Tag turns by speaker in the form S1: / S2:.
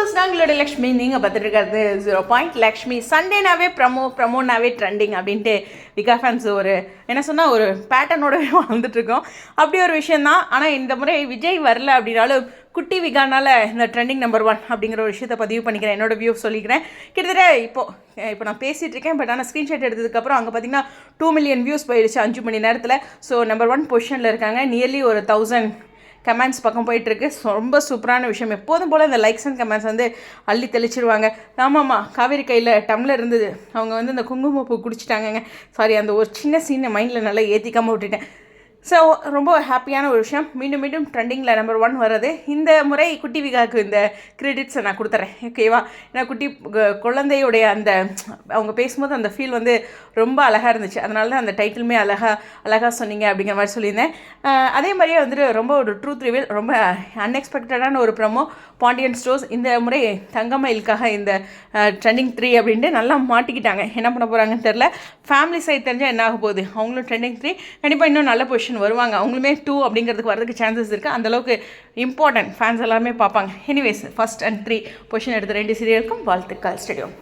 S1: Views நாங்களோட Lakshmi நீங்கள் பார்த்துட்டு 0 Lakshmi சண்டேனாவே ப்ரமோனாவே trending அப்படின்ட்டு விகா ஃபேன்ஸ் ஒரு என்ன சொன்னால் ஒரு பேட்டர்னோடவே வாழ்ந்துட்டுருக்கோம். அப்படி ஒரு விஷயந்தான். ஆனால் இந்த முறை விஜய் வரல அப்படின்னாலும் குட்டி விகானால் இந்த ட்ரெண்டிங் நம்பர் 1 அப்படிங்கிற ஒரு விஷயத்தை பதிவு பண்ணிக்கிறேன். என்னோடய வியூ சொல்லிக்கிறேன். கிட்டத்தட்ட இப்போ நான் பேசிகிட்டு இருக்கேன். பட் ஆனால் ஸ்க்ரீன்ஷாட் எடுத்ததுக்கப்புறம் அங்கே பார்த்தீங்கன்னா 2 மில்லியன் வியூஸ் போயிடுச்சு 5 மணி நேரத்தில். ஸோ நம்பர் 1 பொசிஷனில் இருக்காங்க. நியர்லி ஒரு 1000 கமெண்ட்ஸ் பக்கம் போயிட்டுருக்கு. ரொம்ப சூப்பரான விஷயம். எப்போதும் போல் இந்த லைக்ஸ் அண்ட் கமெண்ட்ஸ் வந்து அள்ளி தெளிச்சிருவாங்க. ஆமாம்மா, காவேரி கையில் டம்ளர் இருந்தது, அவங்க வந்து இந்த குங்குமப்பூ குடிச்சிட்டாங்கங்க. சாரி, அந்த ஒரு சின்ன சீனை மைண்டில் நல்லா ஏற்றிக்காமல் விட்டுட்டேன். ஸோ ரொம்ப ஹாப்பியான ஒரு விஷயம். மீண்டும் மீண்டும் ட்ரெண்டிங்கில் நம்பர் 1 வர்றது. இந்த முறை குட்டி விகாவுக்கு இந்த கிரெடிட்ஸை நான் கொடுத்துட்றேன், ஓகேவா? ஏன்னா குட்டி குழந்தையுடைய அந்த அவங்க பேசும்போது அந்த ஃபீல் வந்து ரொம்ப அழகாக இருந்துச்சு. அதனால தான் அந்த டைட்டிலுமே அழகாக சொன்னீங்க அப்படிங்கிற மாதிரி சொல்லியிருந்தேன். அதே மாதிரியே வந்துட்டு ரொம்ப ஒரு ட்ரூத் ரிவீல், ரொம்ப அன்எக்ஸ்பெக்டடான ஒரு ப்ரமோ. பாண்டியன் ஸ்டோர்ஸ் இந்த முறை தங்கமயிலுக்காக இந்த ட்ரெண்டிங் 3 அப்படின்ட்டு நல்லா மாட்டிக்கிட்டாங்க. என்ன பண்ண போகிறாங்கன்னு தெரில. ஃபேமிலி சைட் தெரிஞ்சால் என்ன ஆக போகுது. அவங்களும் ட்ரெண்டிங் 3 கண்டிப்பாக இன்னும் நல்ல பொசிஷன் வருவாங்க. அவங்களுமே 2 அப்படிங்கிறதுக்கு வரதுக்கு சான்சஸ் இருக்குது. அந்தளவுக்கு இம்பார்ட்டன்ட் ஃபேன்ஸ் எல்லாருமே பார்ப்பாங்க. எனிவேஸ், 1 and 3 பொசிஷன் எடுத்த 2 சீரியலுக்கும் வாழ்த்துக்கள். ஸ்டேடியம்.